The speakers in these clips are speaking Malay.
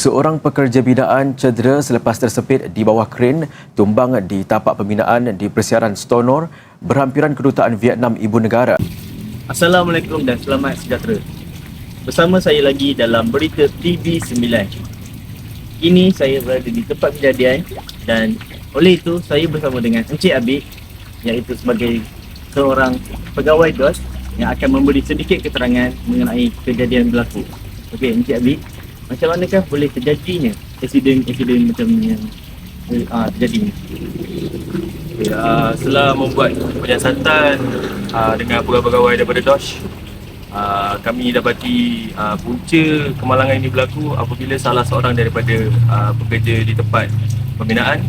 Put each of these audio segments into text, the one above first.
Seorang pekerja binaan cedera selepas tersepit di bawah kren tumbang di tapak pembinaan di Persiaran Stonor, berhampiran kedutaan Vietnam Ibu Negara. Assalamualaikum dan selamat sejahtera. Bersama saya lagi dalam berita TV9. Kini saya berada di tempat kejadian dan oleh itu saya bersama dengan Encik Abid, iaitu sebagai seorang pegawai DOS yang akan memberi sedikit keterangan mengenai kejadian berlaku. Okey, Encik Abid, macam manakah boleh terjadinya insiden macam yang terjadi ni? Setelah membuat penyiasatan dengan pegawai-pegawai daripada DOS, kami dapati punca kemalangan ini berlaku apabila salah seorang daripada pekerja di tempat pembinaan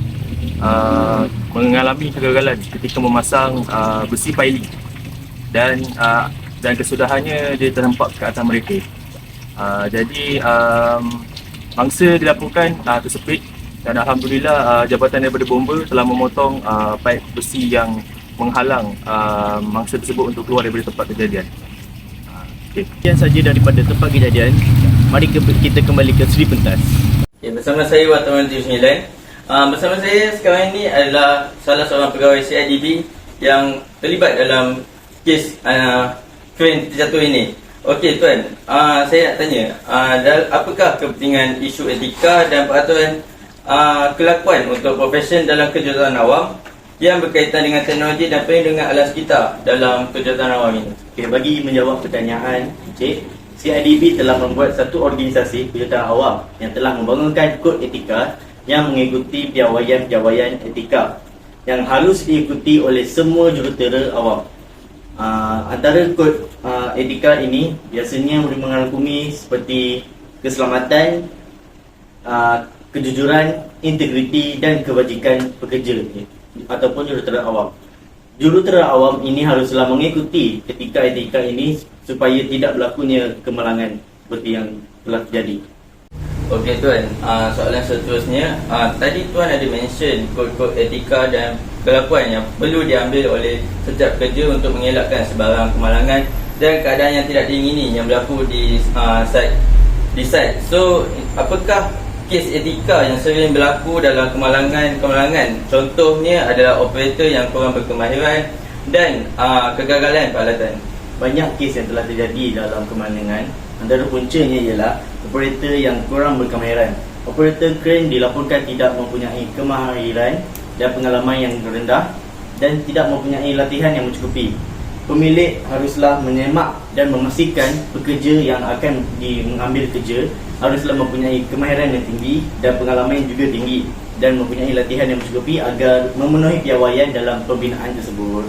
mengalami kegagalan ketika memasang besi piling dan kesudahannya dia terhempak ke atas mereka. Jadi mangsa dilaporkan tersepit dan alhamdulillah jabatan daripada bomba telah memotong paip besi yang menghalang mangsa tersebut untuk keluar daripada tempat kejadian. Sekian saja daripada tempat kejadian. Mari kita kembali ke Sri Pentas. Bersama saya wartawan TV9. Bersama saya sekarang ini adalah salah seorang pegawai CIDB yang terlibat dalam kes kren terjatuh ini. Okey tuan, saya nak tanya, apakah kepentingan isu etika dan peraturan kelakuan untuk profesion dalam kejuruteraan awam yang berkaitan dengan teknologi dan perlindungan alam sekitar dalam kejuruteraan awam ini? Okay, bagi menjawab pertanyaan Encik, CIDB telah membuat satu organisasi kejuruteraan awam yang telah membangunkan kod etika yang mengikuti piawaian-piawaian etika yang harus diikuti oleh semua jurutera awam. Antara kod etika ini biasanya merangkumi seperti keselamatan, kejujuran, integriti dan kebajikan pekerja ataupun jurutera awam. Jurutera awam ini haruslah mengikuti etika ini supaya tidak berlakunya kemalangan seperti yang telah terjadi. Okey tuan, soalan seterusnya, tadi tuan ada mention kod-kod etika dan kelakuan yang perlu diambil oleh setiap pekerja untuk mengelakkan sebarang kemalangan dan keadaan yang tidak diingini yang berlaku di site. So, apakah kes etika yang sering berlaku dalam kemalangan? Contohnya adalah operator yang kurang berkemahiran dan kegagalan peralatan. Banyak kes yang telah terjadi dalam kemalangan. Antara puncanya ialah operator yang kurang berkemahiran. Operator kren dilaporkan tidak mempunyai kemahiran dan pengalaman yang rendah dan tidak mempunyai latihan yang mencukupi. Pemilik haruslah menyemak dan memastikan pekerja yang akan mengambil kerja haruslah mempunyai kemahiran yang tinggi dan pengalaman yang juga tinggi dan mempunyai latihan yang mencukupi agar memenuhi piawaian dalam pembinaan tersebut.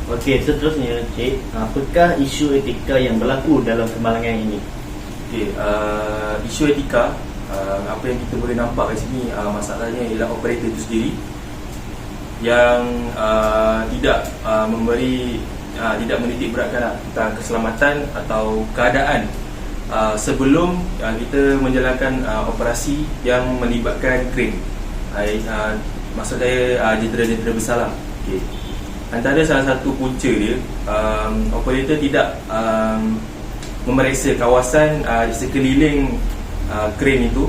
Okey, seterusnya Cik, apakah isu etika yang berlaku dalam kemalangan ini? Okey, isu etika, apa yang kita boleh nampak kat sini, masalahnya ialah operator itu sendiri yang tidak menitik beratkan tentang keselamatan atau keadaan sebelum kita menjalankan operasi yang melibatkan kren. Maksud saya jentera-jentera besar lah. Okay. Antara salah satu punca dia, operator tidak memeriksa kawasan di sekeliling kren itu.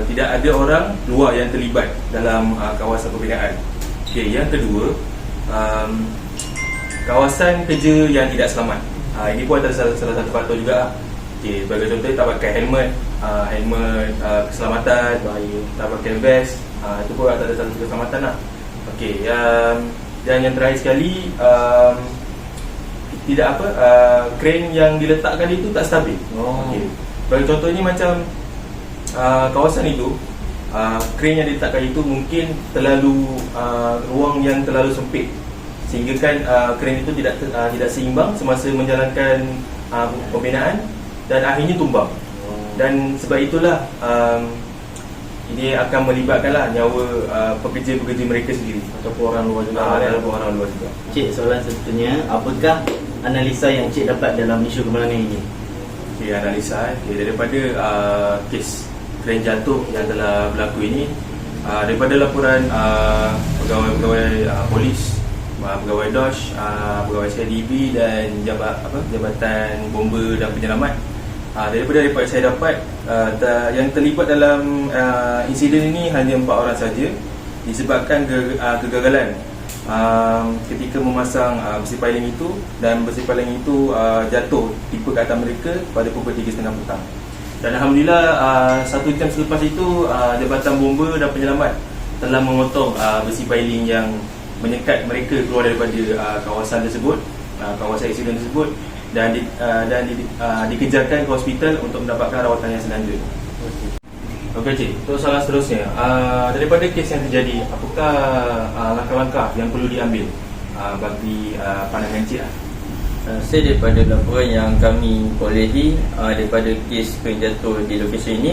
Tidak ada orang luar yang terlibat dalam kawasan pembinaan. Okay, yang kedua, kawasan kerja yang tidak selamat. Ini pun adalah salah satu faktor juga. Okay, sebagai contoh, tak pakai helmet keselamatan, tak pakai vest, itu pun adalah salah satu keselamatan lah. Okay, dan yang terakhir sekali, kren yang diletakkan itu tak stabil. Okay. Sebagai contohnya macam kawasan itu, kren yang diletakkan itu mungkin terlalu ruang yang terlalu sempit sehingga kan kren itu tidak seimbang semasa menjalankan pembinaan dan akhirnya tumbang. Dan sebab itulah ini akan melibatkanlah nyawa pekerja-pekerja mereka sendiri ataupun orang luar juga. Cik, soalan seterusnya, apakah analisa yang Cik dapat dalam isu kemalangan ini? Okay, analisa daripada kes kren jatuh yang telah berlaku ini, daripada laporan pegawai polis, pegawai DOS, pegawai CIDB dan Jabatan Bomba dan Penyelamat, Daripada report saya dapat, yang terlibat dalam insiden ini hanya 4 orang saja, disebabkan kegagalan ketika memasang besi piling itu, dan besi piling itu jatuh tiba ke atas mereka pada pukul 3.30 petang. Dan Alhamdulillah 1 jam selepas itu Jabatan Bomba dan Penyelamat telah memotong besi piling yang menyekat mereka keluar daripada kawasan tersebut, kawasan insiden tersebut, dan dikejarkan ke hospital untuk mendapatkan rawatan yang selanjutnya. Okey cik, untuk soalan seterusnya, daripada kes yang terjadi, apakah langkah-langkah yang perlu diambil bagi pandangan cik? Saya daripada laporan yang kami perolehi daripada kes kren jatuh di lokasi ini,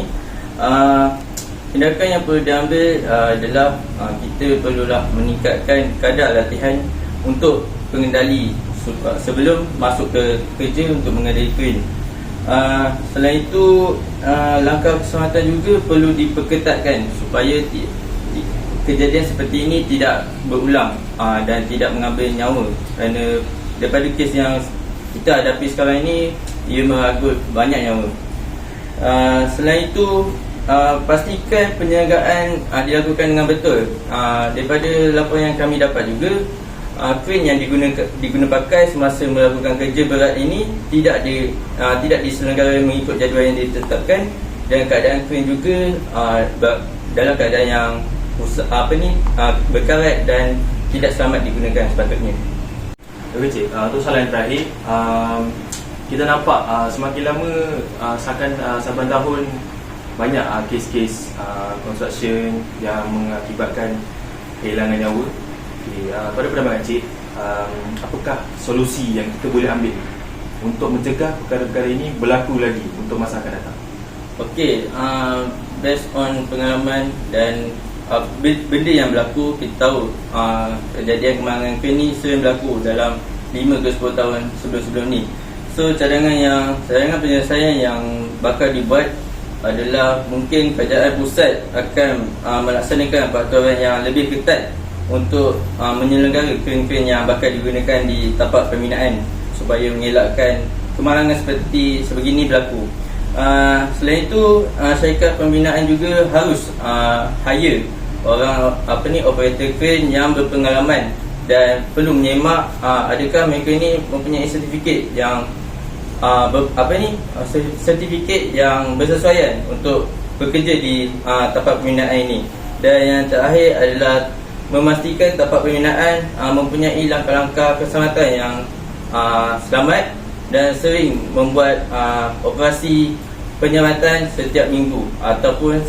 tindakan yang perlu diambil adalah kita perlulah meningkatkan kadar latihan untuk pengendali sebelum masuk ke kerja untuk mengendali kren. Selain itu, langkah keselamatan juga perlu diperketatkan supaya kejadian seperti ini tidak berulang dan tidak mengambil nyawa, kerana daripada kes yang kita hadapi sekarang ini, ia merenggut banyak nyawa. Selain itu, pastikan penjagaan dilakukan dengan betul. Daripada laporan yang kami dapat juga, kren yang diguna pakai semasa melakukan kerja berat ini tidak diselenggarai mengikut jadual yang ditetapkan, dan keadaan kren juga dalam keadaan yang berkarat dan tidak selamat digunakan sepatutnya. Okey cik, untuk soalan yang terakhir, kita nampak semakin lama saban tahun banyak kes-kes construction yang mengakibatkan kehilangan nyawa. Pada pandangan cik, apakah solusi yang kita boleh ambil untuk mencegah perkara-perkara ini berlaku lagi untuk masa akan datang? Okey, based on pengalaman dan benda yang berlaku, kita tahu kejadian kemalangan kren ni sering berlaku dalam 5 ke 10 tahun sebelum-sebelum ni. So cadangan penyelesaian yang bakal dibuat adalah mungkin kerajaan pusat akan melaksanakan peraturan yang lebih ketat untuk menyelenggara kren-kren yang bakal digunakan di tapak pembinaan supaya mengelakkan kemalangan seperti sebegini berlaku. Selain itu, syarikat pembinaan juga harus hire orang operator kren yang berpengalaman dan perlu menyemak adakah mereka ni mempunyai sertifikat yang sertifikat yang bersesuaian untuk bekerja di tapak pembinaan ini. Dan yang terakhir adalah memastikan tapak pembinaan mempunyai langkah-langkah keselamatan yang selamat dan sering membuat operasi penyelamatan setiap minggu ataupun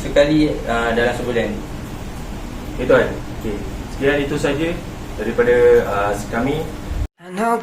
sekali dalam sebulan. Okay tuan, sekian itu saja daripada kami. I know